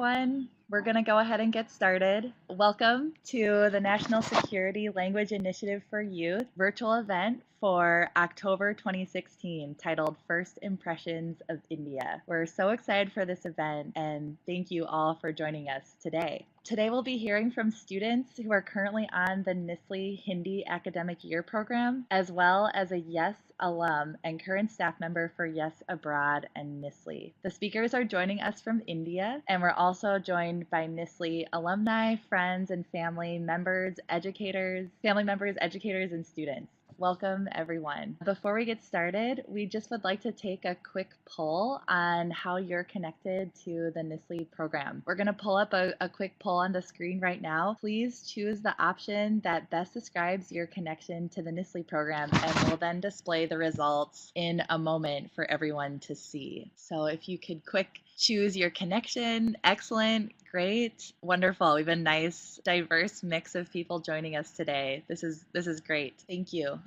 everyone. We're going to go ahead and get started. Welcome to the National Security Language Initiative for Youth virtual event for October 2016 titled First Impressions of India. We're so excited for this event and thank you all for joining us today. Today we'll be hearing from students who are currently on the NSLI-Y Hindi Academic Year Program, as well as a YES alum and current staff member for YES Abroad and NSLI-Y. The speakers are joining us from India, and we're also joined by NSLI-Y alumni, friends, and family members, educators, and students. Welcome, everyone. Before we get started, we just would like to take a quick poll on how you're connected to the NSLI-Y program. We're going to pull up a quick poll on the screen right now. Please choose the option that best describes your connection to the NSLI-Y program, and we'll then display the results in a moment for everyone to see. So if you could quick choose your connection. Excellent, great, wonderful. We have a nice, diverse mix of people joining us today. This is great. Thank you.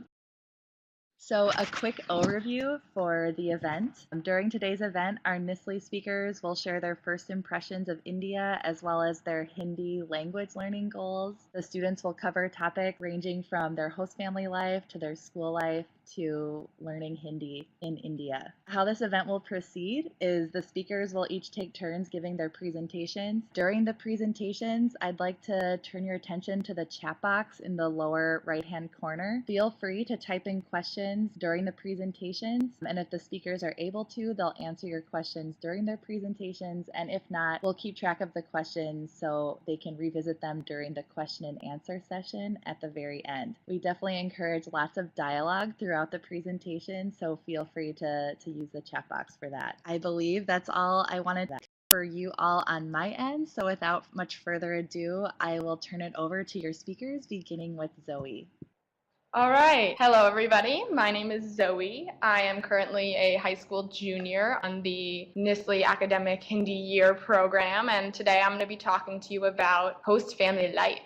So a quick overview for the event. During today's event, our NSLI-Y speakers will share their first impressions of India as well as their Hindi language learning goals. The students will cover topics ranging from their host family life to their school life to learning Hindi in India. How this event will proceed is the speakers will each take turns giving their presentations. During the presentations, I'd like to turn your attention to the chat box in the lower right-hand corner. Feel free to type in questions during the presentations, and if the speakers are able to, they'll answer your questions during their presentations, and if not, we'll keep track of the questions so they can revisit them during the question and answer session at the very end. We definitely encourage lots of dialogue throughout the presentation, so feel free to use the chat box for that. I believe that's all I wanted for you all on my end, so without much further ado, I will turn it over to your speakers, beginning with Zoe. All right. Hello, everybody. My name is Zoe. I am currently a high school junior on the NSLI-Y Academic Hindi Year program, and today I'm going to be talking to you about host family life.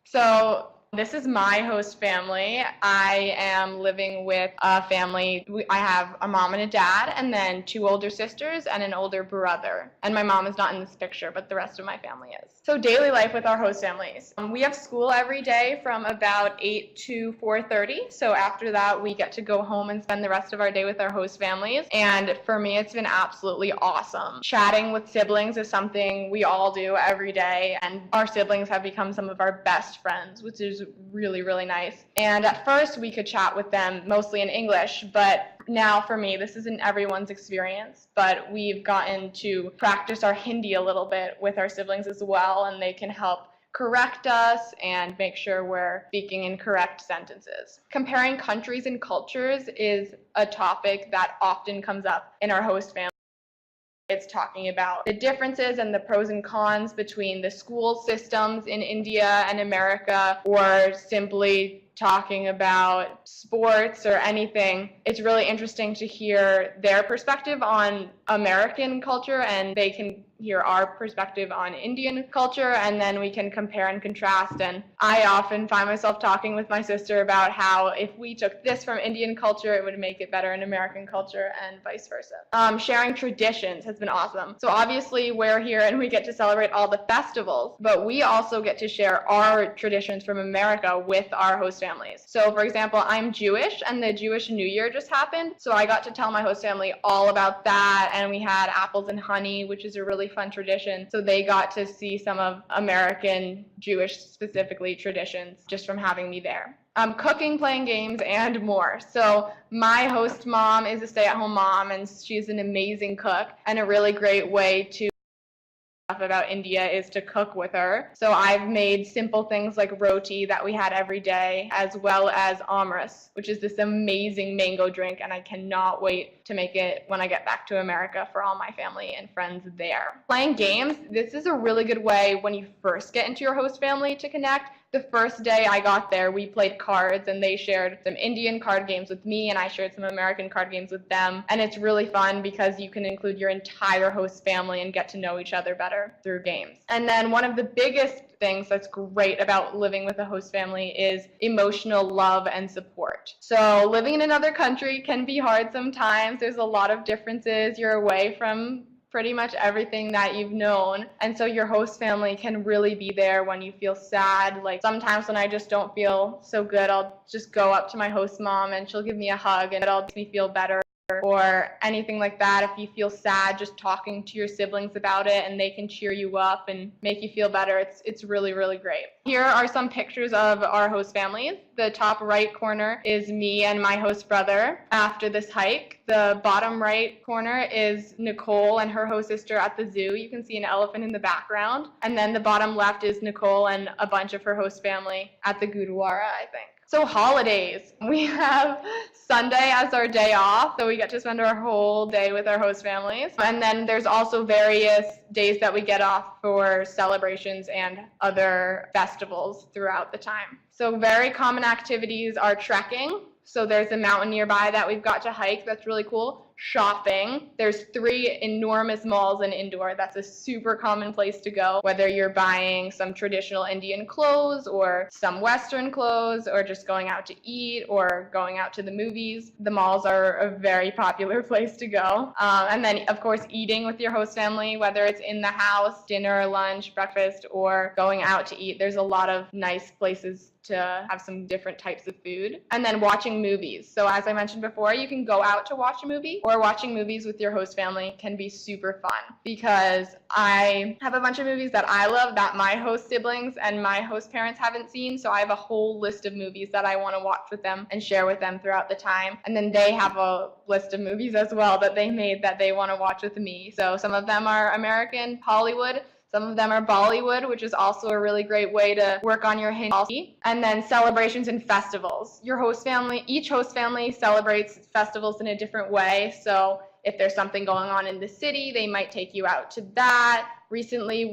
So this is my host family. I am living with a family. I have a mom and a dad, and then 2 older sisters and an older brother. And my mom is not in this picture, but the rest of my family is. So daily life with our host families. We have school every day from about 8 to 4:30. So after that, we get to go home and spend the rest of our day with our host families. And for me, it's been absolutely awesome. Chatting with siblings is something we all do every day, and our siblings have become some of our best friends, which is really, really nice. And at first we could chat with them mostly in English, but now for me, this isn't everyone's experience, but we've gotten to practice our Hindi a little bit with our siblings as well, and they can help correct us and make sure we're speaking in correct sentences. Comparing countries and cultures is a topic that often comes up in our host family. It's talking about the differences and the pros and cons between the school systems in India and America, or simply talking about sports or anything. It's really interesting to hear their perspective on American culture, and they can hear our perspective on Indian culture, and then we can compare and contrast. And I often find myself talking with my sister about how if we took this from Indian culture, it would make it better in American culture, and vice versa. Sharing traditions has been awesome. So obviously we're here and we get to celebrate all the festivals, but we also get to share our traditions from America with our host families. So for example, I'm Jewish, and the Jewish New Year just happened, so I got to tell my host family all about that, and we had apples and honey, which is a really fun tradition. So they got to see some of American Jewish specifically traditions just from having me there. Cooking, playing games, and more. So my host mom is a stay-at-home mom, and she's an amazing cook, and a really great way to about India is to cook with her. So I've made simple things like roti that we had every day, as well as amras, which is this amazing mango drink, and I cannot wait to make it when I get back to America for all my family and friends there. Playing games, this is a really good way when you first get into your host family to connect. The first day I got there, we played cards, and they shared some Indian card games with me, and I shared some American card games with them. And it's really fun because you can include your entire host family and get to know each other better through games. And then one of the biggest things that's great about living with a host family is emotional love and support. So living in another country can be hard sometimes. There's a lot of differences. You're away from pretty much everything that you've known. And so your host family can really be there when you feel sad. Like sometimes when I just don't feel so good, I'll just go up to my host mom and she'll give me a hug and it'll make me feel better. Or anything like that. If you feel sad, just talking to your siblings about it and they can cheer you up and make you feel better. It's really, really great. Here are some pictures of our host families. The top right corner is me and my host brother after this hike. The bottom right corner is Nicole and her host sister at the zoo. You can see an elephant in the background. And then the bottom left is Nicole and a bunch of her host family at the Gurdwara, I think. So holidays, we have Sunday as our day off, so we get to spend our whole day with our host families. And then there's also various days that we get off for celebrations and other festivals throughout the time. So very common activities are trekking. So there's a mountain nearby that we've got to hike. That's really cool. Shopping. There's 3 enormous malls in Indore. That's a super common place to go, whether you're buying some traditional Indian clothes or some Western clothes or just going out to eat or going out to the movies. The malls are a very popular place to go. And then, of course, eating with your host family, whether it's in the house, dinner, lunch, breakfast, or going out to eat. There's a lot of nice places to have some different types of food. And then watching movies. So as I mentioned before, you can go out to watch a movie, or watching movies with your host family can be super fun because I have a bunch of movies that I love that my host siblings and my host parents haven't seen. So I have a whole list of movies that I want to watch with them and share with them throughout the time. And then they have a list of movies as well that they made that they want to watch with me. So some of them are American, Hollywood. Some of them are Bollywood, which is also a really great way to work on your Hindi. And then celebrations and festivals. Each host family celebrates festivals in a different way. So if there's something going on in the city, they might take you out to that. Recently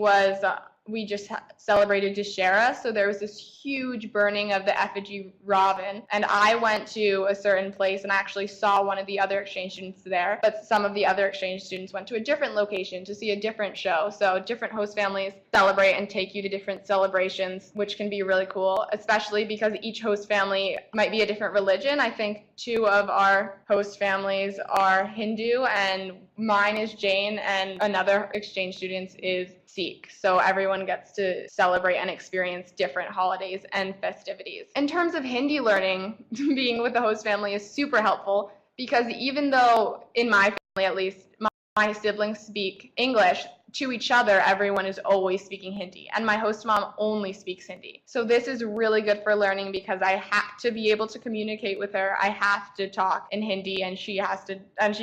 we just celebrated Dussehra, so there was this huge burning of the effigy Ravan, and I went to a certain place and I actually saw one of the other exchange students there, but some of the other exchange students went to a different location to see a different show. So different host families celebrate and take you to different celebrations, which can be really cool, especially because each host family might be a different religion. I think 2 of our host families are Hindu, and mine is Jain, and another exchange student is Sikh. So everyone gets to celebrate and experience different holidays and festivities. In terms of Hindi learning, being with the host family is super helpful because even though in my family at least, my siblings speak English, to each other, everyone is always speaking Hindi, and my host mom only speaks Hindi. So this is really good for learning because I have to be able to communicate with her. I have to talk in Hindi, and she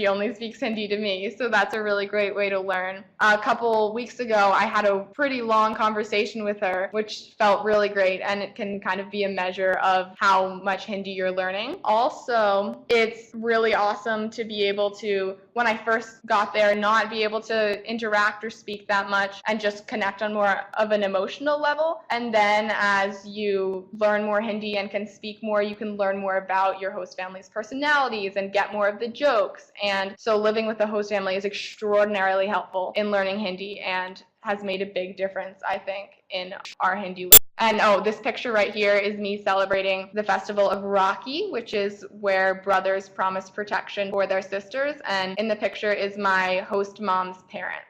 only speaks Hindi to me. So that's a really great way to learn. A couple weeks ago, I had a pretty long conversation with her, which felt really great, and it can kind of be a measure of how much Hindi you're learning. Also, it's really awesome to be able to, when I first got there, not be able to interact or speak that much and just connect on more of an emotional level. And then as you learn more Hindi and can speak more, you can learn more about your host family's personalities and get more of the jokes. And so living with the host family is extraordinarily helpful in learning Hindi and has made a big difference, I think, in our Hindi learning. And this picture right here is me celebrating the festival of Rakhi, which is where brothers promise protection for their sisters. And in the picture is my host mom's parents.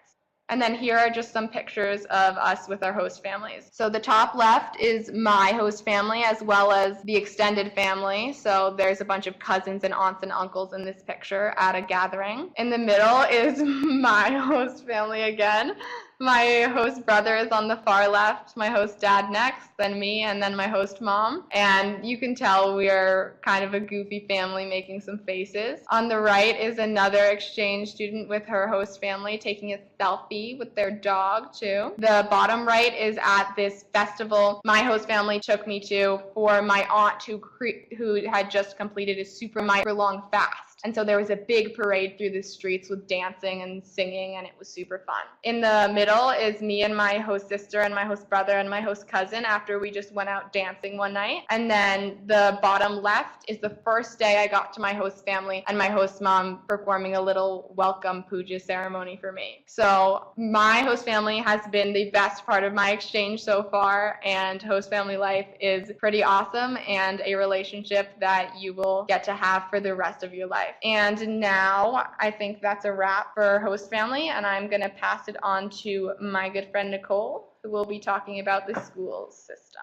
And then here are just some pictures of us with our host families. So the top left is my host family as well as the extended family. So there's a bunch of cousins and aunts and uncles in this picture at a gathering. In the middle is my host family again. My host brother is on the far left, my host dad next, then me, and then my host mom. And you can tell we are kind of a goofy family making some faces. On the right is another exchange student with her host family taking a selfie with their dog too. The bottom right is at this festival my host family took me to for my aunt who had just completed a super long fast. And so there was a big parade through the streets with dancing and singing, and it was super fun. In the middle is me and my host sister and my host brother and my host cousin after we just went out dancing one night. And then the bottom left is the first day I got to my host family and my host mom performing a little welcome puja ceremony for me. So my host family has been the best part of my exchange so far, and host family life is pretty awesome and a relationship that you will get to have for the rest of your life. life. And now I think that's a wrap for host family, and I'm going to pass it on to my good friend Nicole, who will be talking about the school system.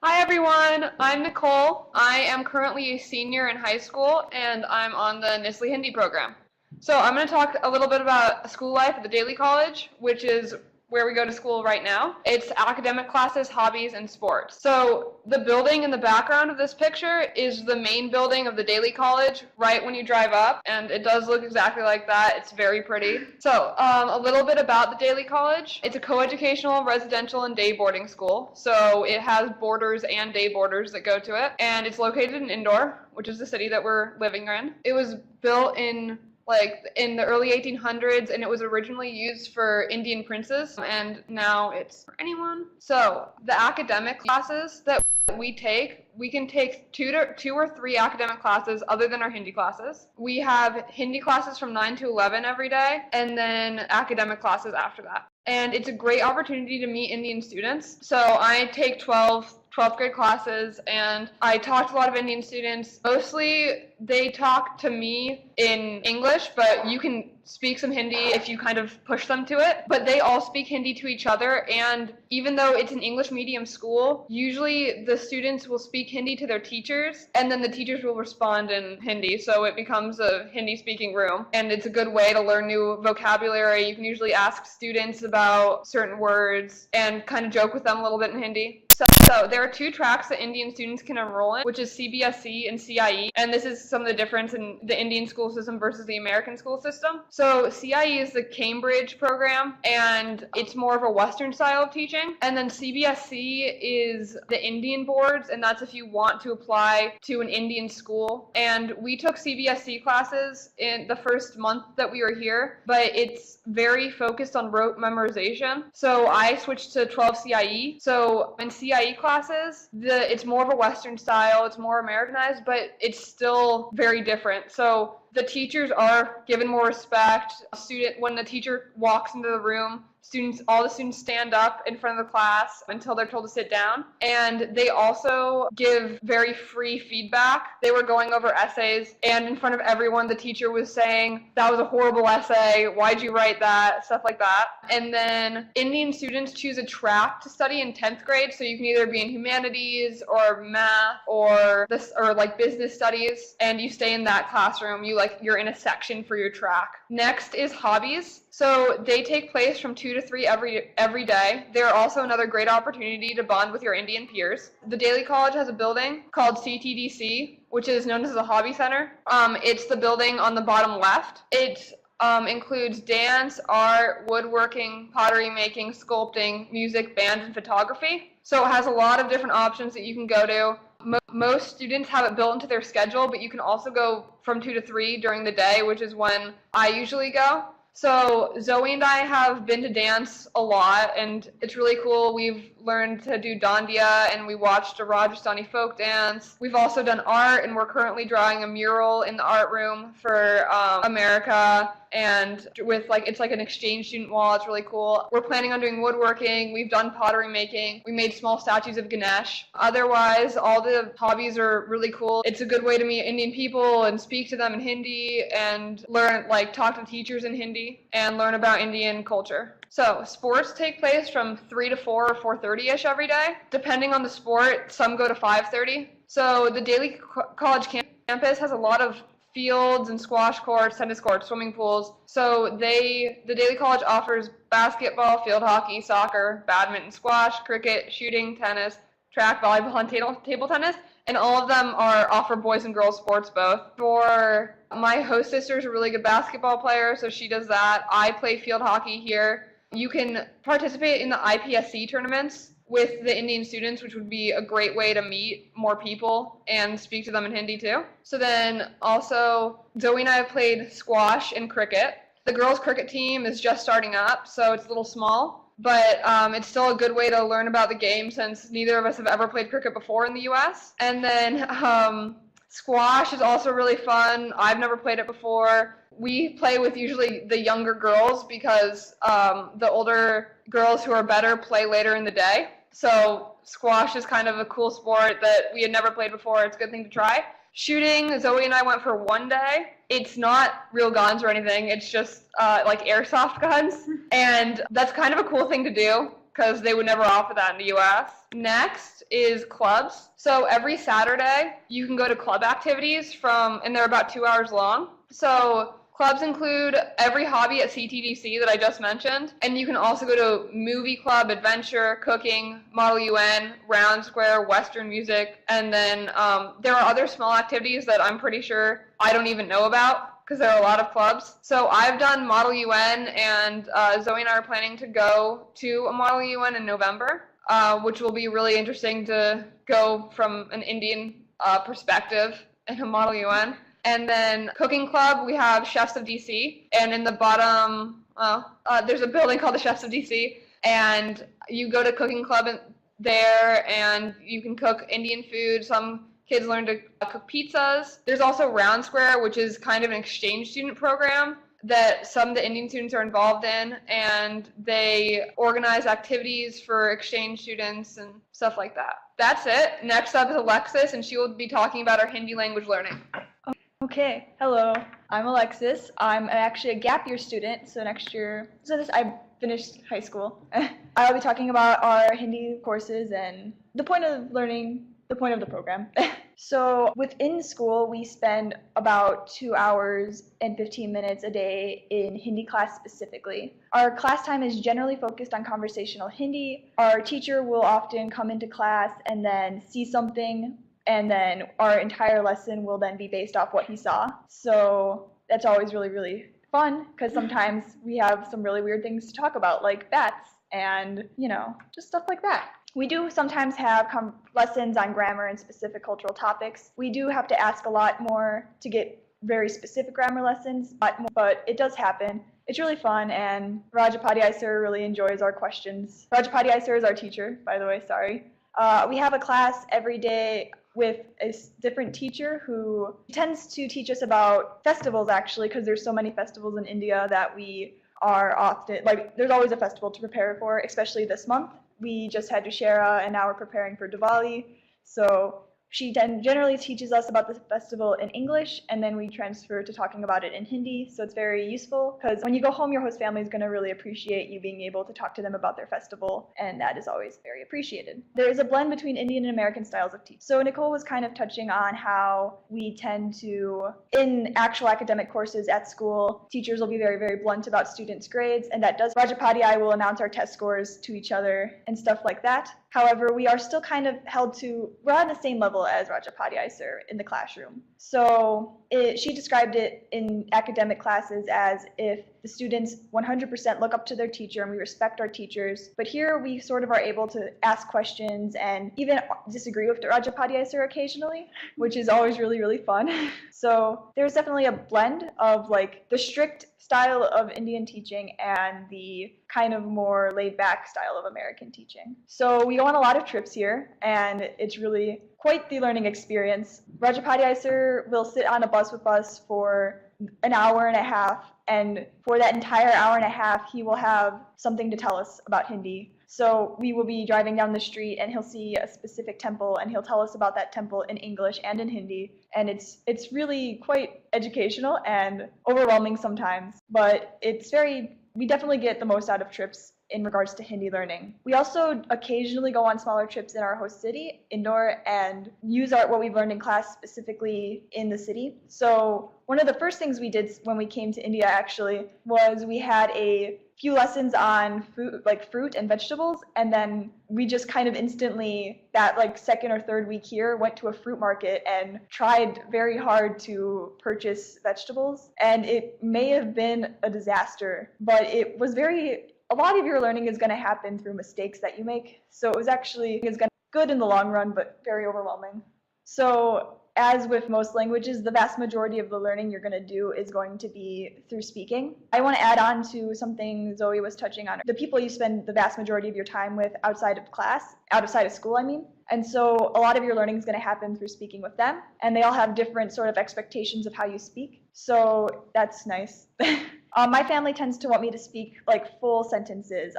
Hi everyone, I'm Nicole. I am currently a senior in high school and I'm on the NSLI-Y Hindi program. So I'm going to talk a little bit about school life at the Daily College, which is where we go to school right now. It's academic classes, hobbies, and sports. So the building in the background of this picture is the main building of the Daily College right when you drive up, and it does look exactly like that. It's very pretty. So a little bit about the Daily College. It's a coeducational, residential, and day boarding school. So it has boarders and day boarders that go to it, and it's located in Indore, which is the city that we're living in. It was built in the early 1800s, and it was originally used for Indian princes, and now it's for anyone. So the academic classes that we can take two or three academic classes other than our Hindi classes. We have Hindi classes from 9 to 11 every day, and then academic classes after that. And it's a great opportunity to meet Indian students. So I take 12th grade classes, and I talk to a lot of Indian students. Mostly they talk to me in English, but you can speak some Hindi if you kind of push them to it. But they all speak Hindi to each other, and even though it's an English medium school, usually the students will speak Hindi to their teachers, and then the teachers will respond in Hindi, so it becomes a Hindi speaking room. And it's a good way to learn new vocabulary. You can usually ask students about certain words and kind of joke with them a little bit in Hindi. So there are two tracks that Indian students can enroll in, which is CBSE and CIE, and this is some of the difference in the Indian school system versus the American school system. So CIE is the Cambridge program, and it's more of a Western style of teaching, and then CBSE is the Indian boards, and that's if you want to apply to an Indian school. And we took CBSE classes in the first month that we were here, but it's very focused on rote memorization. So I switched to 12 CIE. So in CIE classes, it's more of a Western style, it's more Americanized, but it's still very different. So the teachers are given more respect. When the teacher walks into the room, all the students stand up in front of the class until they're told to sit down. And they also give very free feedback. They were going over essays, and in front of everyone, the teacher was saying, "That was a horrible essay. Why'd you write that?" Stuff like that. And then Indian students choose a track to study in 10th grade. So you can either be in humanities or math or business studies, and you stay in that classroom. You're in a section for your track. Next is hobbies. So they take place from 2 to 3 every day. They're also another great opportunity to bond with your Indian peers. The Daily College has a building called CTDC, which is known as the Hobby Center. It's the building on the bottom left. It includes dance, art, woodworking, pottery making, sculpting, music, band, and photography. So it has a lot of different options that you can go to. Most students have it built into their schedule, but you can also go from 2 to 3 during the day, which is when I usually go. So Zoe and I have been to dance a lot, and it's really cool. We've learned to do dandiya, and we watched a Rajasthani folk dance. We've also done art, and we're currently drawing a mural in the art room for America, and it's like an exchange student wall. It's really cool. We're planning on doing woodworking. We've done pottery making. We made small statues of Ganesh. Otherwise, all the hobbies are really cool. It's a good way to meet Indian people and speak to them in Hindi and talk to teachers in Hindi and learn about Indian culture. So sports take place from 3 to 4 or 4:30-ish every day. Depending on the sport, some go to 5:30. So the Daily College campus has a lot of fields and squash courts, tennis courts, swimming pools. So the Daily College offers basketball, field hockey, soccer, badminton, squash, cricket, shooting, tennis, track, volleyball, and table tennis. And all of them offer boys and girls sports both. For my host sister is a really good basketball player, so she does that. I play field hockey here. You can participate in the IPSC tournaments with the Indian students, which would be a great way to meet more people and speak to them in Hindi too. So then also, Zoe and I have played squash and cricket. The girls' cricket team is just starting up, so it's a little small, but it's still a good way to learn about the game since neither of us have ever played cricket before in the US. And then squash is also really fun. I've never played it before. We play with usually the younger girls because the older girls who are better play later in the day. So squash is kind of a cool sport that we had never played before. It's a good thing to try. shooting, Zoe and I went for one day. It's not real guns or anything. It's just like airsoft guns. And that's kind of a cool thing to do because they would never offer that in the US. Next is clubs. So every Saturday, you can go to club activities and they're about 2 hours long. So clubs include every hobby at CTDC that I just mentioned, and you can also go to movie club, adventure, cooking, Model UN, Round Square, Western music, and then there are other small activities that I'm pretty sure I don't even know about because there are a lot of clubs. So I've done Model UN, and Zoe and I are planning to go to a Model UN in November, which will be really interesting to go from an Indian perspective in a Model UN. And then cooking club, we have Chefs of DC, and in the bottom, there's a building called the Chefs of DC, and you go to cooking club there, and you can cook Indian food. Some kids learn to cook pizzas. There's also Round Square, which is kind of an exchange student program that some of the Indian students are involved in, and they organize activities for exchange students and stuff like that. That's it. Next up is Alexis, and she will be talking about our Hindi language learning. Okay, hello, I'm Alexis. I'm actually a gap year student, so I finished high school. I'll be talking about our Hindi courses and the point of the program. So within school, we spend about 2 hours and 15 minutes a day in Hindi class specifically. Our class time is generally focused on conversational Hindi. Our teacher will often come into class and then see something, and then our entire lesson will then be based off what he saw. So that's always really, really fun because sometimes we have some really weird things to talk about, like bats and, just stuff like that. We do sometimes have lessons on grammar and specific cultural topics. We do have to ask a lot more to get very specific grammar lessons, but it does happen. It's really fun, and Rajapadhyay sir really enjoys our questions. Rajapadhyay sir is our teacher, by the way, sorry. We have a class every day with a different teacher who tends to teach us about festivals, actually, because there's so many festivals in India that we are often, there's always a festival to prepare for, especially this month. We just had Dussehra, and now we're preparing for Diwali. So she generally teaches us about the festival in English, and then we transfer to talking about it in Hindi. So it's very useful because when you go home, your host family is going to really appreciate you being able to talk to them about their festival, and that is always very appreciated. There is a blend between Indian and American styles of teaching. So Nicole was kind of touching on how we tend to, in actual academic courses at school, teachers will be very, very blunt about students' grades, and that does. Rajapadhyay will announce our test scores to each other and stuff like that. However, we are still kind of we're on the same level as Rajapadhyay sir in the classroom. So she described it in academic classes as if the students 100% look up to their teacher and we respect our teachers. But here we sort of are able to ask questions and even disagree with Rajapadhyay sir occasionally, which is always really, really fun. So there's definitely a blend of the strict style of Indian teaching and the kind of more laid-back style of American teaching. So we go on a lot of trips here, and it's really quite the learning experience. Rajapadhyay sir will sit on a bus with us for an hour and a half, and for that entire hour and a half, he will have something to tell us about Hindi. So we will be driving down the street, and he'll see a specific temple, and he'll tell us about that temple in English and in Hindi. And it's really quite educational and overwhelming sometimes, but we definitely get the most out of trips in regards to Hindi learning. We also occasionally go on smaller trips in our host city, Indore, and use what we've learned in class specifically in the city. So one of the first things we did when we came to India actually was we had a few lessons on food, fruit and vegetables, and then we just kind of instantly, that second or third week here, went to a fruit market and tried very hard to purchase vegetables, and it may have been a disaster, but it was a lot of your learning is going to happen through mistakes that you make, so it was good in the long run, but very overwhelming. So as with most languages, the vast majority of the learning you're going to do is going to be through speaking. I want to add on to something Zoe was touching on. The people you spend the vast majority of your time with outside of school, I mean. And so a lot of your learning is going to happen through speaking with them, and they all have different sort of expectations of how you speak. So that's nice. My family tends to want me to speak like full sentences.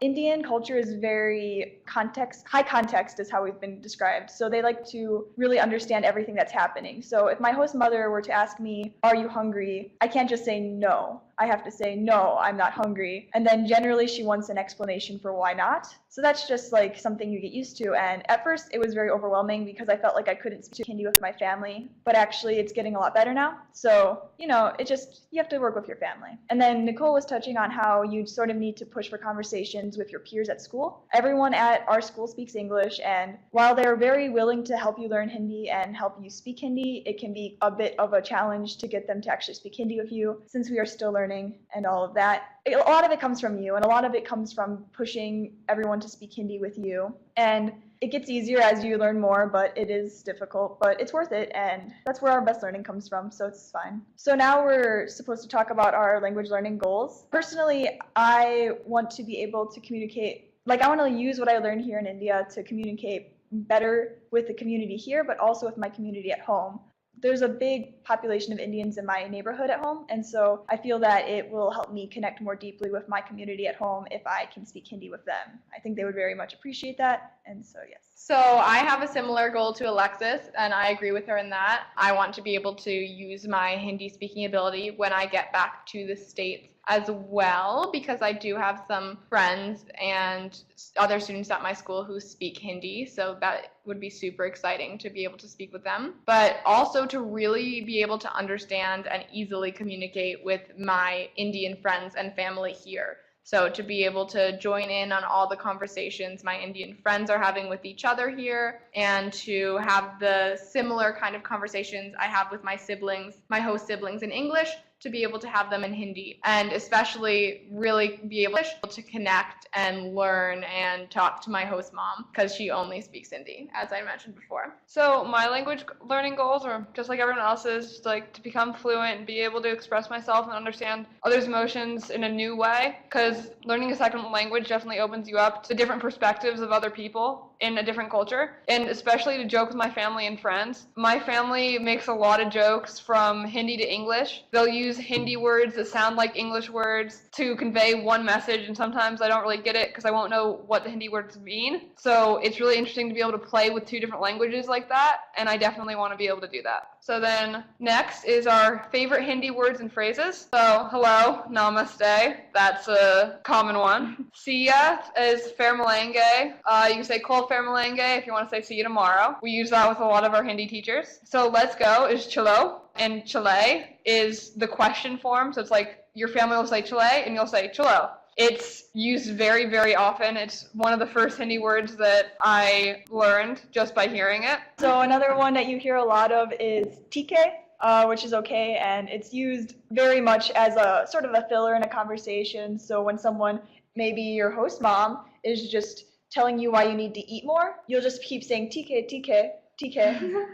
Indian culture is very high context is how we've been described. So they like to really understand everything that's happening. So if my host mother were to ask me, "Are you hungry?" I can't just say no. I have to say, "No, I'm not hungry." And then generally she wants an explanation for why not. So that's just like something you get used to. And at first it was very overwhelming because I felt like I couldn't speak Hindi with my family, but actually it's getting a lot better now. So, you have to work with your family. And then Nicole was touching on how you sort of need to push for conversations with your peers at school. Everyone at our school speaks English, and while they're very willing to help you learn Hindi and help you speak Hindi, it can be a bit of a challenge to get them to actually speak Hindi with you since we are still learning and all of that. A lot of it comes from you, and a lot of it comes from pushing everyone to speak Hindi with you. And it gets easier as you learn more, but it is difficult, but it's worth it, and that's where our best learning comes from, so it's fine. So now we're supposed to talk about our language learning goals. Personally, I want to be able to communicate, I want to use what I learned here in India to communicate better with the community here, but also with my community at home. There's a big population of Indians in my neighborhood at home, and so I feel that it will help me connect more deeply with my community at home if I can speak Hindi with them. I think they would very much appreciate that, and so yes. So I have a similar goal to Alexis, and I agree with her in that. I want to be able to use my Hindi speaking ability when I get back to the States as well, because I do have some friends and other students at my school who speak Hindi, so that would be super exciting to be able to speak with them, but also to really be able to understand and easily communicate with my Indian friends and family here. So to be able to join in on all the conversations my Indian friends are having with each other here, and to have the similar kind of conversations I have with my siblings, my host siblings in English, to be able to have them in Hindi, and especially really be able to connect and learn and talk to my host mom, because she only speaks Hindi, as I mentioned before. So my language learning goals are just like everyone else's, like to become fluent and be able to express myself and understand others' emotions in a new way, because learning a second language definitely opens you up to different perspectives of other people in a different culture, and especially to joke with my family and friends. My family makes a lot of jokes from Hindi to English. They'll use Hindi words that sound like English words to convey one message, and sometimes I don't really get it because I won't know what the Hindi words mean. So it's really interesting to be able to play with two different languages like that, and I definitely want to be able to do that. So then next is our favorite Hindi words and phrases. So hello, namaste, that's a common one. See ya is fair malenge. You can say kol fair malenge if you want to say see you tomorrow. We use that with a lot of our Hindi teachers. So let's go is chalo, and chale is the question form. So it's like your family will say chale and you'll say chalo. It's used very, very often. It's one of the first Hindi words that I learned just by hearing it. So another one that you hear a lot of is TK, which is okay, and it's used very much as a sort of a filler in a conversation. So when someone, maybe your host mom, is just telling you why you need to eat more, you'll just keep saying TK, TK, TK.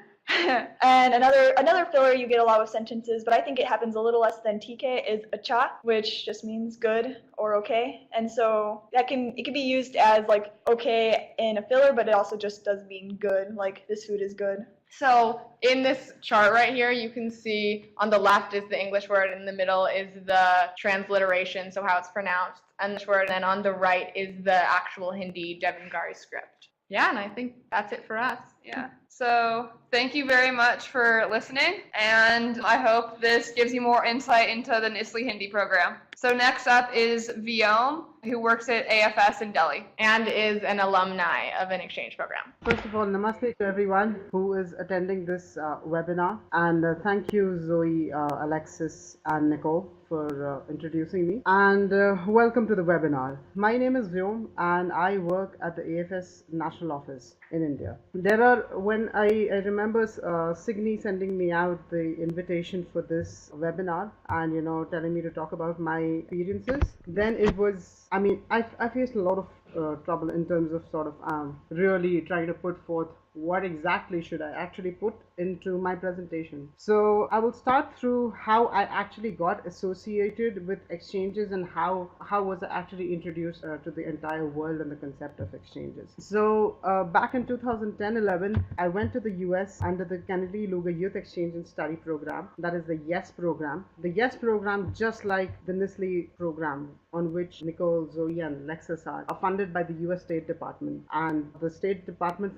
And another filler you get a lot with sentences, but I think it happens a little less than TK, is acha, which just means good or okay. And so it can be used as like okay in a filler, but it also just does mean good, like this food is good. So in this chart right here, you can see on the left is the English word, in the middle is the transliteration, so how it's pronounced, and this word, and then on the right is the actual Hindi Devanagari script. Yeah, and I think that's it for us. Yeah. So thank you very much for listening, and I hope this gives you more insight into the NSLI Hindi program. So next up is Viom, who works at AFS in Delhi and is an alumni of an exchange program. First of all, namaste to everyone who is attending this webinar, and thank you Zoe, Alexis and Nicole for introducing me, and welcome to the webinar. My name is Vyom and I work at the AFS National Office in India. When I remember Signy sending me out the invitation for this webinar and telling me to talk about my experiences, then it was, I faced a lot of trouble in terms of sort of really trying to put forth what exactly should I actually put into my presentation. So I will start through how I actually got associated with exchanges and how was I actually introduced to the entire world and the concept of exchanges. So back in 2010-11, I went to the US under the Kennedy Lugar Youth Exchange and Study Program, that is the YES program. The YES program, just like the NSLI program on which Nicole, Zoe and Lexus are funded by the US State Department, and the State Department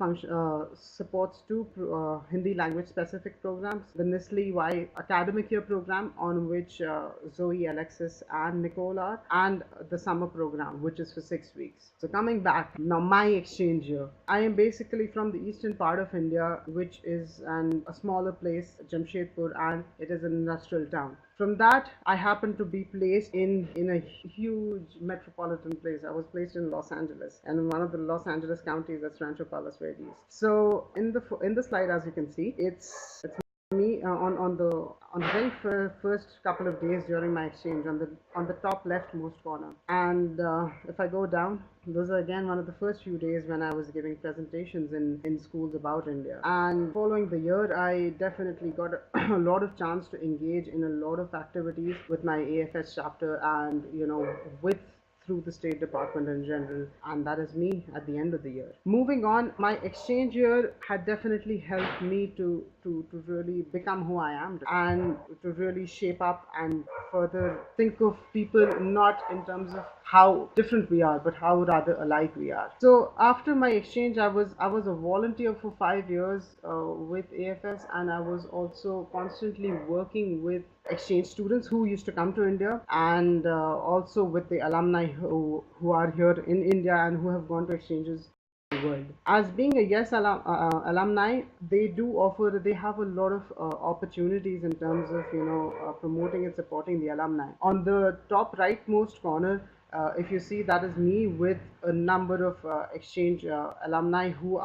supports two Hindi language specific programs: the NSLI-Y academic year program, on which Zoe, Alexis and Nicole are, and the summer program, which is for 6 weeks. So coming back, now my exchange year. I am basically from the eastern part of India, which is a smaller place, Jamshedpur, and it is an industrial town. From that, I happened to be placed in a huge metropolitan place. I was placed in Los Angeles, and in one of the Los Angeles counties, that's Rancho Palos Verdes. So in the slide, as you can see, it's me on the very first couple of days during my exchange, on the top leftmost corner. And if I go down, those are again one of the first few days when I was giving presentations in schools about India. And following the year, I definitely got a lot of chance to engage in a lot of activities with my AFS chapter, and through the State Department in general, and that is me at the end of the year. Moving on, my exchange year had definitely helped me to really become who I am, and to really shape up and further think of people not in terms of how different we are, but how rather alike we are. So after my exchange, I was a volunteer for 5 years with AFS, and I was also constantly working with exchange students who used to come to India, and also with the alumni who are here in India and who have gone to exchanges world. As being a YES alumni, they have a lot of opportunities in terms of promoting and supporting the alumni. On the top rightmost corner, if you see, that is me with a number of exchange alumni who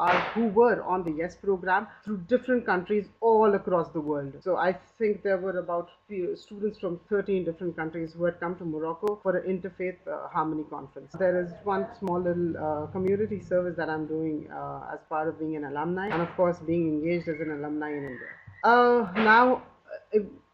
were on the YES program through different countries all across the world. So I think there were about students from 13 different countries who had come to Morocco for an interfaith harmony conference. There is one small little community service that I'm doing as part of being an alumni, and of course being engaged as an alumni in India. Now,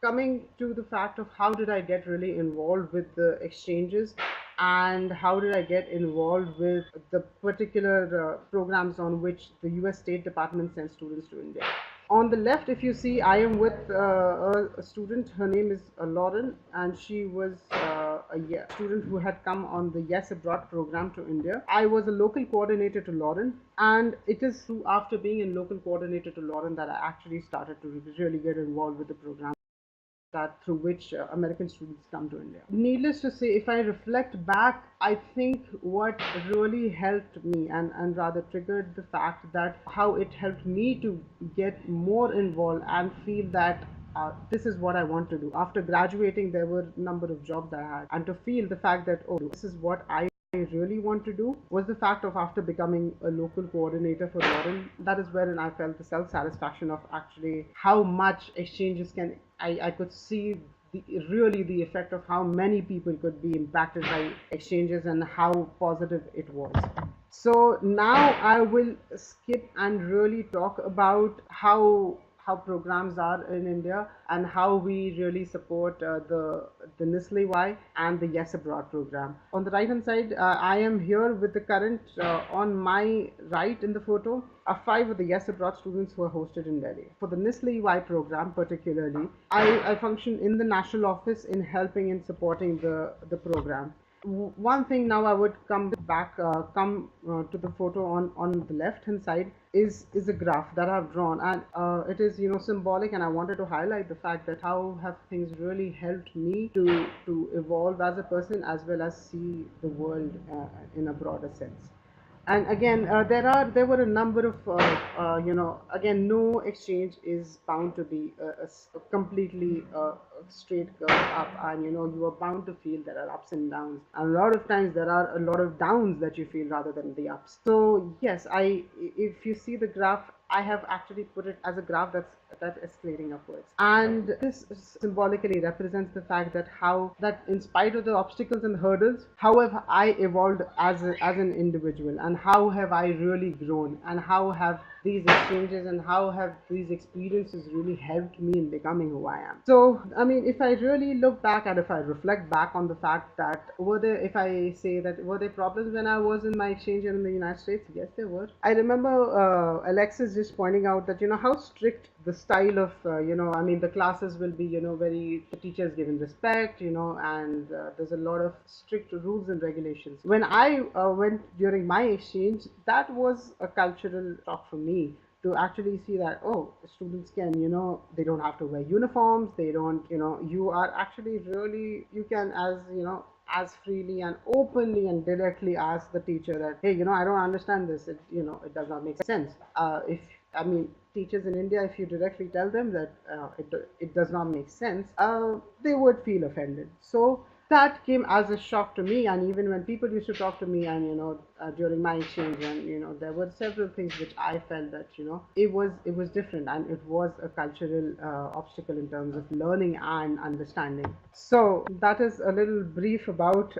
coming to the fact of how did I get really involved with the exchanges, and how did I get involved with the particular programs on which the US State Department sends students to India. On the left, if you see, I am with a student. Her name is Lauren, and she was a student who had come on the YES Abroad program to India. I was a local coordinator to Lauren, and it is after being a local coordinator to Lauren that I actually started to really get involved with the program through which American students come to India. Needless to say, if I reflect back, I think what really helped me and rather triggered the fact that how it helped me to get more involved and feel that this is what I want to do. After graduating, there were a number of jobs I had, and to feel the fact that, oh, this is what I really want to do, was the fact of after becoming a local coordinator for Lauren, that is wherein I felt the self-satisfaction of actually how much exchanges can, I could see the effect of how many people could be impacted by exchanges and how positive it was. So now I will skip and really talk about how programs are in India and how we really support the NSLI-Y and the YES Abroad program. On the right hand side, I am here with the current, on my right in the photo, are 5 of the YES Abroad students who are hosted in Delhi. For the NSLI-Y program particularly, I function in the national office in helping and supporting the program. One thing now I would come back to the photo on the left hand side is a graph that I've drawn, and it is symbolic, and I wanted to highlight the fact that how have things really helped me to evolve as a person as well as see the world in a broader sense. And again, there were a number of again, no exchange is bound to be a completely straight curve up, and you are bound to feel there are ups and downs, and a lot of times there are a lot of downs that you feel rather than the ups. So yes, if you see the graph, I have actually put it as a graph that's that escalating upwards. And this symbolically represents the fact that how that in spite of the obstacles and hurdles, how have I evolved as an individual, and how have I really grown, and how have these exchanges and how have these experiences really helped me in becoming who I am. So, I mean, if I really look back and if I reflect back on the fact that were there problems when I was in my exchange in the United States? Yes, there were. I remember Alexis just pointing out that, how strict the style of, I mean, the classes will be, the teachers given respect, and there's a lot of strict rules and regulations. When I went during my exchange, that was a cultural shock for me to actually see that, students can, they don't have to wear uniforms, they don't, you are actually really, you can as freely and openly and directly ask the teacher that, hey, I don't understand this, it does not make sense. Teachers in India, if you directly tell them that it does not make sense, they would feel offended. So that came as a shock to me, and even when people used to talk to me, and during my exchange, and there were several things which I felt that it was different, and it was a cultural obstacle in terms of learning and understanding. So that is a little brief about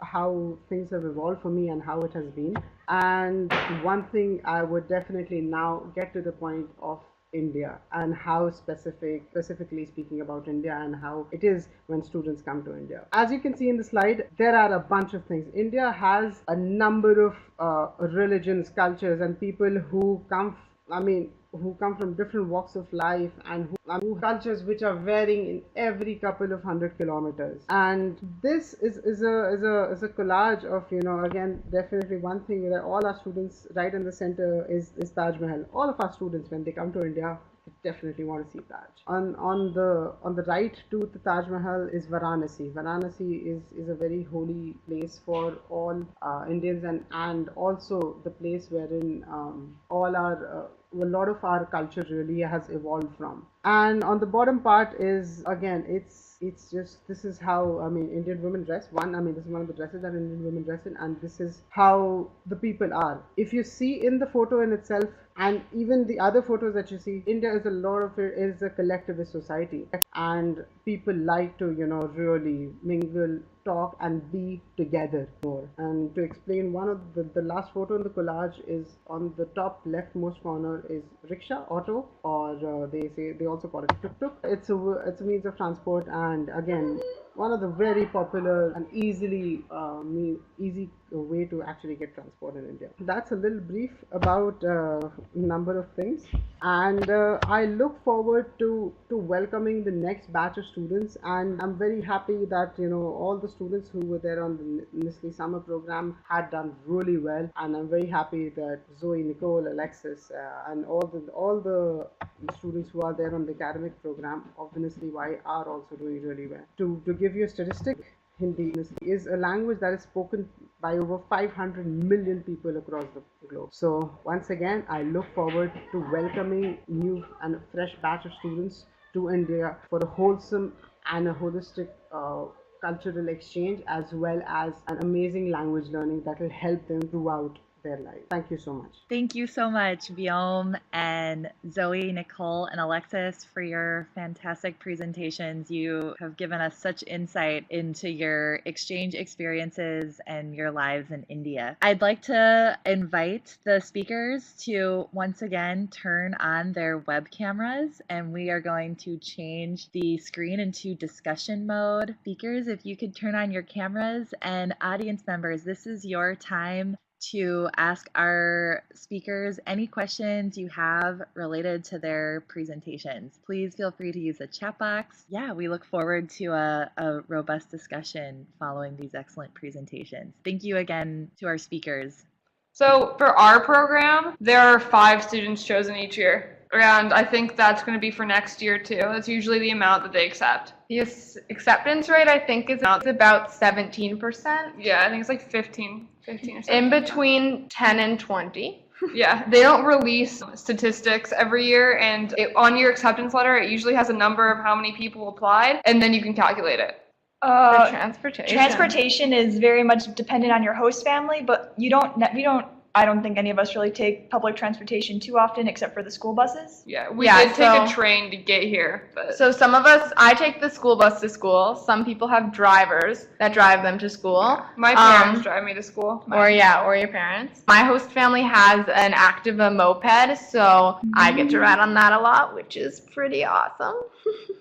how things have evolved for me and how it has been. And one thing I would definitely now get to the point of India and how specifically speaking about India and how it is when students come to India. As you can see in the slide, there are a bunch of things. India has a number of religions, cultures, and people who come from different walks of life, and who cultures which are varying in every couple of 100 kilometers. And this is a collage of, again, definitely one thing that all our students right in the center is Taj Mahal. All of our students, when they come to India, definitely want to see Taj. On the right to the Taj Mahal is Varanasi. Varanasi is a very holy place for all Indians, and also the place wherein a lot of our culture really has evolved from. And on the bottom part is, again, it's just, this is how, Indian women dress. This is one of the dresses that Indian women dress in, and this is how the people are. If you see in the photo in itself, and even the other photos that you see, India is a collectivist society, and people like to, really mingle, talk, and be together more. And to explain, one of the last photo in the collage is on the top leftmost corner is rickshaw, auto, or they also call it tuk-tuk. It's a means of transport, and again, one of the very popular and easy way to actually get transport in India. That's a little brief about a number of things, and I look forward to welcoming the next batch of students, and I'm very happy that all the students who were there on the NSLI summer program had done really well, and I'm very happy that Zoe, Nicole, Alexis, and all the students who are there on the academic program of the NSLI-Y are also doing really well. To give you a statistic, Hindi is a language that is spoken by over 500 million people across the globe. So once again, I look forward to welcoming new and a fresh batch of students to India for a wholesome and a holistic cultural exchange, as well as an amazing language learning that will help them throughout their life. Thank you so much. Thank you so much, Vyom and Zoe, Nicole, and Alexis, for your fantastic presentations. You have given us such insight into your exchange experiences and your lives in India. I'd like to invite the speakers to once again turn on their web cameras, and we are going to change the screen into discussion mode. Speakers, if you could turn on your cameras, and audience members, this is your time to ask our speakers any questions you have related to their presentations. Please feel free to use the chat box. Yeah, we look forward to a robust discussion following these excellent presentations. Thank you again to our speakers. So for our program, there are 5 students chosen each year. And I think that's going to be for next year too. That's usually the amount that they accept. The acceptance rate, I think, is about 17%. Yeah, I think it's like 15 or something. In between 10 and 20. Yeah, they don't release statistics every year, and on your acceptance letter, it usually has a number of how many people applied, and then you can calculate it. For transportation. Transportation is very much dependent on your host family, but we don't I don't think any of us really take public transportation too often except for the school buses. Yeah, we Yeah, did take a so- train to get here, but So some of us, I take the school bus to school. Some people have drivers that drive them to school. my parents drive me to school. Or your parents. My host family has an Activa moped, so I get to ride on that a lot, which is pretty awesome.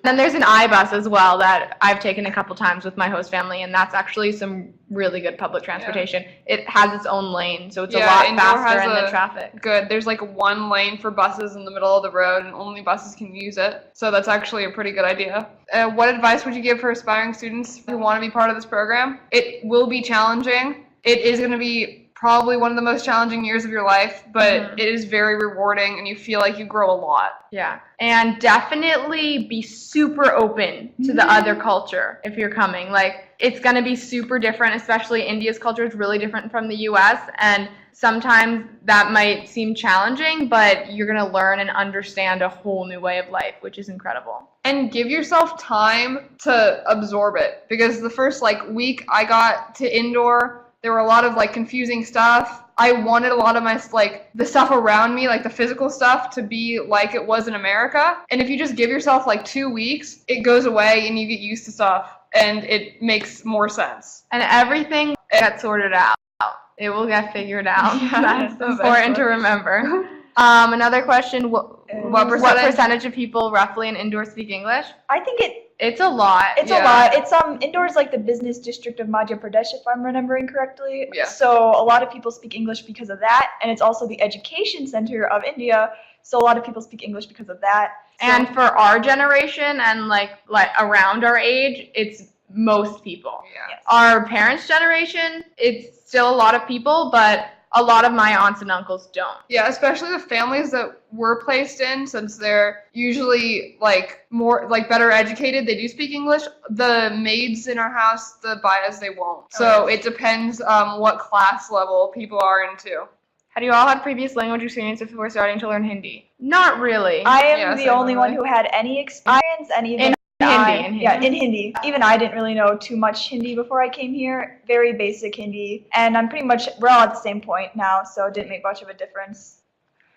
Then there's an iBus as well that I've taken a couple times with my host family, and that's actually some really good public transportation. It has its own lane, so it's a lot Indore faster has in the a- traffic. Good. There's like one lane for buses in the middle of the road, and only buses can use it. So that's actually a pretty good idea. What advice would you give for aspiring students who want to be part of this program? It will be challenging. It is going to be probably one of the most challenging years of your life, but it is very rewarding, and you feel like you grow a lot. Yeah. And definitely be super open to the other culture if you're coming. Like, it's going to be super different, especially India's culture is really different from the US, and sometimes that might seem challenging, but you're going to learn and understand a whole new way of life, which is incredible. And give yourself time to absorb it, because the first week I got to Indore, there were a lot of confusing stuff. I wanted a lot of my the stuff around me, the physical stuff, to be like it was in America. And if you just give yourself 2 weeks, it goes away and you get used to stuff and it makes more sense. And everything gets sorted out. It will get figured out. That's important to remember. Another question, what percentage of people roughly in Indore speak English? I think It's a lot. it's a lot. It's Indore's like the business district of Madhya Pradesh, if I'm remembering correctly. Yeah. So a lot of people speak English because of that, and it's also the education center of India. So a lot of people speak English because of that. So, And for our generation and like around our age, it's most people. Yeah. yes. Our parents' generation, it's still a lot of people, but a lot of my aunts and uncles don't. Yeah, especially the families that we're placed in, since they're usually more better educated, they do speak English. The maids in our house, the bayas, they won't. So it depends what class level people are into. Had you all had previous language experience before starting to learn Hindi? Not really. I am Yes, the only one who had any experience, and even in Hindi. Even I didn't really know too much Hindi before I came here. Very basic Hindi, and we're all at the same point now, so it didn't make much of a difference.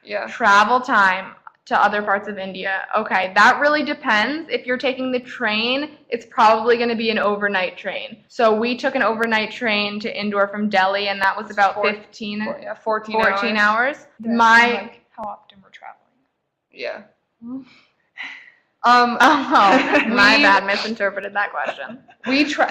Yeah. Travel time to other parts of India. Okay, that really depends. If you're taking the train, it's probably going to be an overnight train. So we took an overnight train to Indore from Delhi, and that was about 14 hours. How often we're traveling? Yeah. Oh, my bad, misinterpreted that question.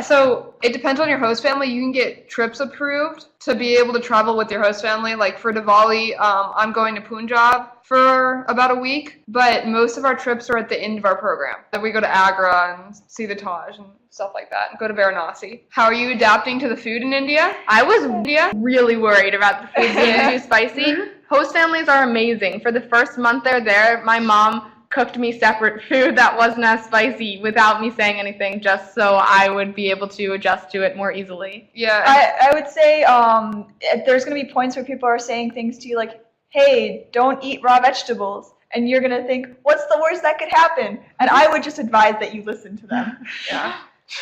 So it depends on your host family. You can get trips approved to be able to travel with your host family. Like for Diwali, I'm going to Punjab for about a week, but most of our trips are at the end of our program. Then we go to Agra and see the Taj and stuff like that, and go to Varanasi. How are you adapting to the food in India? I was really worried about the food being too spicy. Host families are amazing. For the first month they're there, my mom cooked me separate food that wasn't as spicy without me saying anything, just so I would be able to adjust to it more easily. Yeah. I would say there's going to be points where people are saying things to you like, hey, don't eat raw vegetables. And you're going to think, what's the worst that could happen? And I would just advise that you listen to them. Yeah.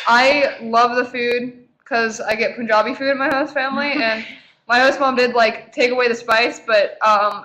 I love the food because I get Punjabi food in my host family, and my host mom did take away the spice, but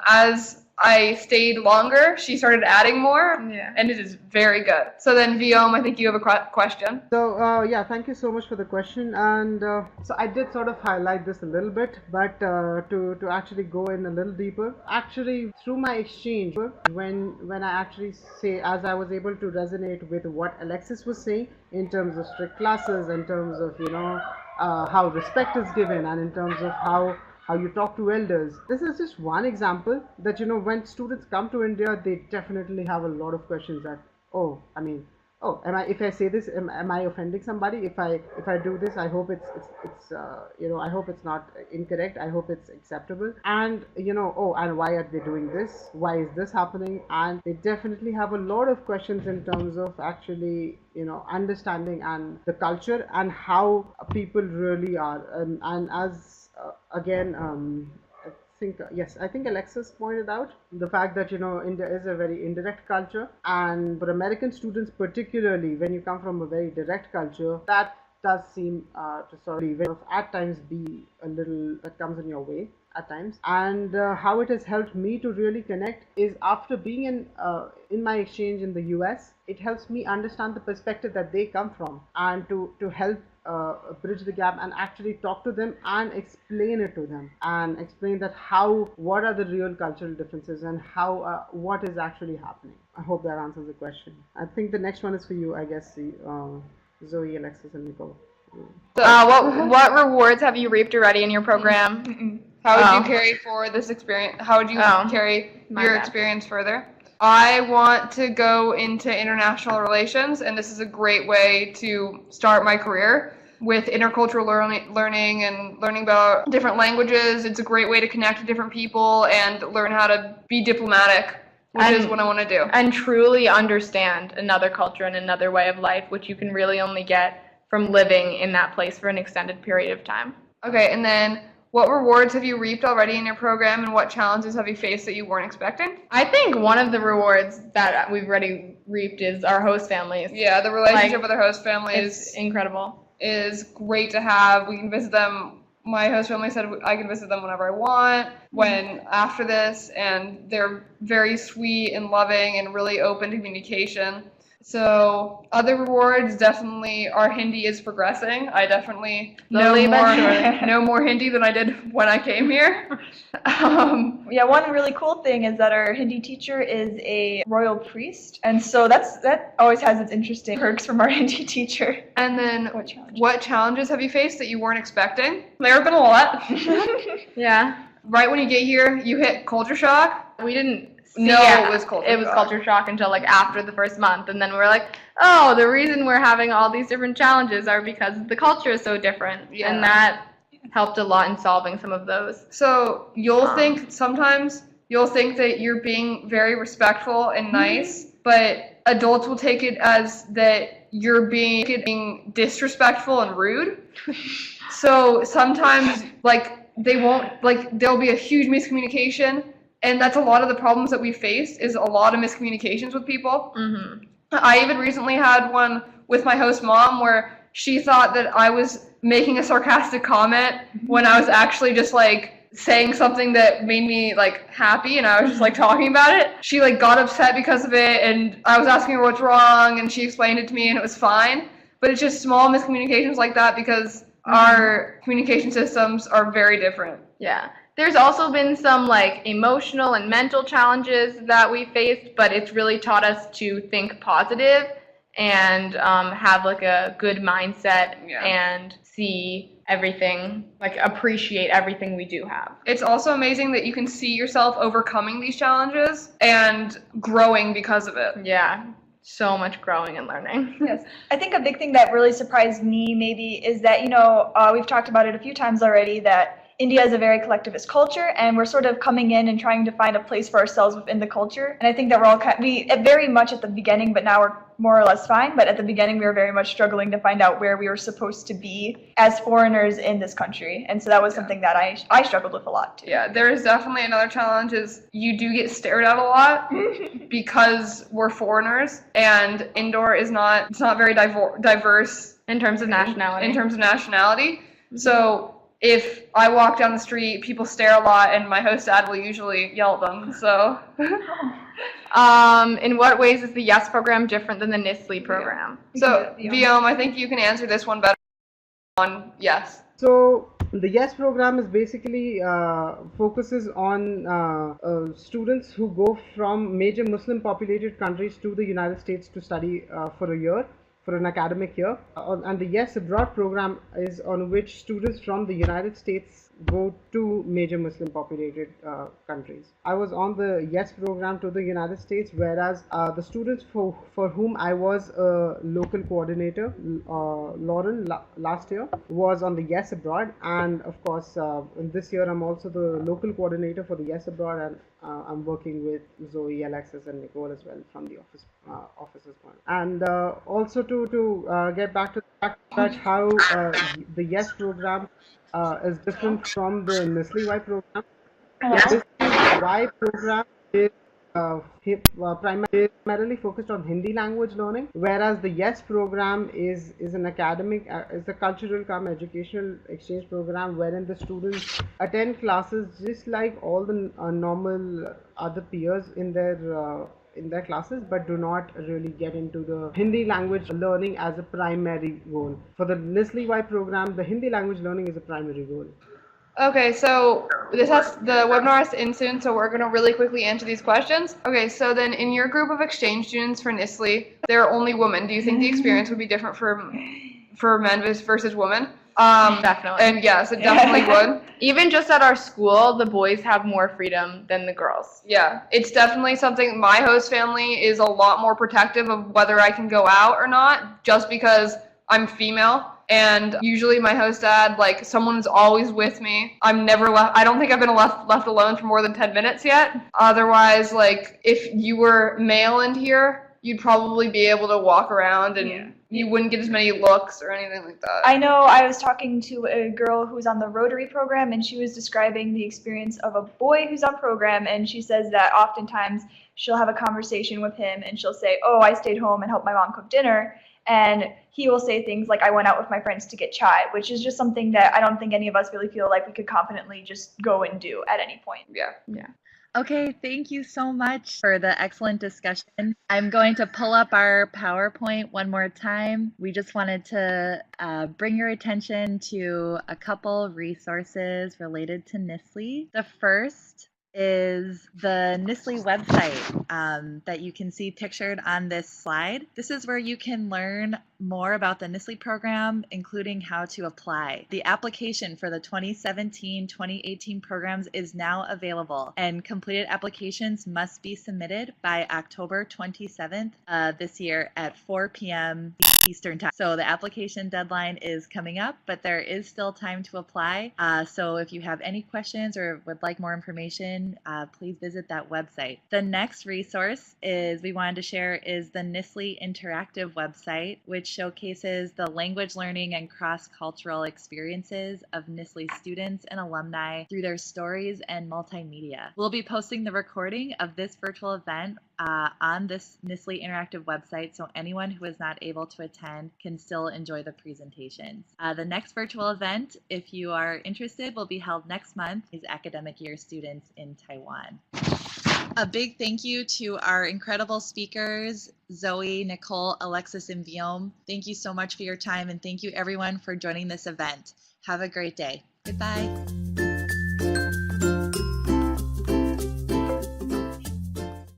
as I stayed longer, she started adding more, and it is very good. So then, Viom, I think you have a question. So yeah, thank you so much for the question. And so I did sort of highlight this a little bit, but to actually go in a little deeper, actually through my exchange, when I actually say, as I was able to resonate with what Alexis was saying in terms of strict classes, in terms of how respect is given, and in terms of how you talk to elders. This is just one example that when students come to India, they definitely have a lot of questions that, if I say this, am I offending somebody? If I do this, I hope it's I hope it's not incorrect. I hope it's acceptable. And and why are they doing this? Why is this happening? And they definitely have a lot of questions in terms of actually understanding and the culture and how people really are. And as again, I think Alexis pointed out the fact that India is a very indirect culture, and for American students particularly, when you come from a very direct culture, that does seem to sort of at times be a little that comes in your way. at times, and how it has helped me to really connect is after being in my exchange in the US. It helps me understand the perspective that they come from, and to help bridge the gap and actually talk to them and explain it to them, and explain that what are the real cultural differences and how what is actually happening. I hope that answers the question. I think the next one is for you, I guess, Zoe, Alexis, and Nicole. What rewards have you reaped already in your program? How would you carry forward this experience? How would you carry your experience further? I want to go into international relations, and this is a great way to start my career with intercultural learning and learning about different languages. It's a great way to connect with different people and learn how to be diplomatic, which is what I want to do. And truly understand another culture and another way of life, which you can really only get from living in that place for an extended period of time. Okay, and then what rewards have you reaped already in your program, and what challenges have you faced that you weren't expecting? I think one of the rewards that we've already reaped is our host families. Yeah, the relationship with our host families is incredible. Is great to have. We can visit them. My host family said I can visit them whenever I want, after this, and they're very sweet and loving and really open to communication. So other rewards, definitely our Hindi is progressing. I definitely know more Hindi than I did when I came here. Yeah, one really cool thing is that our Hindi teacher is a royal priest, and so that always has its interesting perks from our Hindi teacher. And then what challenges have you faced that you weren't expecting? There have been a lot. Yeah. Right when you get here, you hit culture shock. We didn't it was culture shock until like after the first month, and then we're like, oh, the reason we're having all these different challenges are because the culture is so different. Yeah. And that helped a lot in solving some of those. So sometimes you'll think that you're being very respectful and nice, but adults will take it as that you're being disrespectful and rude. So sometimes there'll be a huge miscommunication. And that's a lot of the problems that we face, is a lot of miscommunications with people. Mm-hmm. I even recently had one with my host mom where she thought that I was making a sarcastic comment when I was actually just saying something that made me happy, and I was just talking about it. She got upset because of it, and I was asking her what's wrong, and she explained it to me, and it was fine. But it's just small miscommunications like that because our communication systems are very different. Yeah. There's also been some emotional and mental challenges that we faced, but it's really taught us to think positive and have a good mindset and see everything, appreciate everything we do have. It's also amazing that you can see yourself overcoming these challenges and growing because of it. Yeah. So much growing and learning. Yes. I think a big thing that really surprised me maybe is that, we've talked about it a few times already, that India is a very collectivist culture, and we're sort of coming in and trying to find a place for ourselves within the culture. And I think that we're all very much at the beginning, but now we're more or less fine. But at the beginning, we were very much struggling to find out where we were supposed to be as foreigners in this country. And so that was something that I struggled with a lot too. Yeah, there is definitely another challenge is you do get stared at a lot because we're foreigners, and Indore is not very diverse in terms of nationality. Mm-hmm. So if I walk down the street, people stare a lot, and my host dad will usually yell at them. So, in what ways is the YES program different than the NSLI program? Yeah. So, Viom, I think you can answer this one better on YES. So, the YES program is basically focuses on students who go from major Muslim populated countries to the United States to study for a year, for an academic year. And the YES Abroad program is on which students from the United States go to major Muslim populated countries. I was on the YES program to the United States, whereas the students for whom I was a local coordinator, Lauren, last year, was on the YES Abroad. And of course, this year I'm also the local coordinator for the YES Abroad, and I'm working with Zoe, Alexis, and Nicole as well from the office as well. And also to get back to how the YES program is different from the NSLI-Y program. The NSLI-Y program is primarily focused on Hindi language learning, whereas the YES program is an academic, is a cultural come educational exchange program wherein the students attend classes just like all the normal other peers in their classes, but do not really get into the Hindi language learning as a primary goal. For the NSLI-Y program, the Hindi language learning is a primary goal. Okay, so the webinar has to end soon, so we're going to really quickly answer these questions. Okay, so then in your group of exchange students for NSLI, there are only women. Do you think the experience would be different for men versus women? Definitely. And yes, it definitely would. Even just at our school, the boys have more freedom than the girls. Yeah, it's definitely something. My host family is a lot more protective of whether I can go out or not, just because I'm female. And usually my host dad, like, someone is always with me. I'm never left. I don't think I've been left alone for more than 10 minutes yet. Otherwise, like, if you were male in here, you'd probably be able to walk around and you wouldn't get as many looks or anything like that. I know I was talking to a girl who's on the Rotary program, and she was describing the experience of a boy who's on program, and she says that oftentimes she'll have a conversation with him and she'll say, oh, I stayed home and helped my mom cook dinner. And he will say things like, I went out with my friends to get chai, which is just something that I don't think any of us really feel like we could confidently just go and do at any point. Yeah. Okay, thank you so much for the excellent discussion. I'm going to pull up our PowerPoint one more time. We just wanted to bring your attention to a couple resources related to NSLI. The first is the NSLI website that you can see pictured on this slide. This is where you can learn more about the NSLI program, including how to apply. The application for the 2017-2018 programs is now available, and completed applications must be submitted by October 27th this year at 4 p.m. Eastern Time. So the application deadline is coming up, but there is still time to apply. So if you have any questions or would like more information, please visit that website. The next resource we wanted to share is the NSLI Interactive website, which showcases the language learning and cross-cultural experiences of NSLI students and alumni through their stories and multimedia. We'll be posting the recording of this virtual event on this NSLI Interactive website, so anyone who is not able to attend can still enjoy the presentations. The next virtual event, if you are interested, will be held next month, is academic year students in Taiwan. A big thank you to our incredible speakers, Zoe, Nicole, Alexis, and Guillaume. Thank you so much for your time, and thank you everyone for joining this event. Have a great day. Goodbye.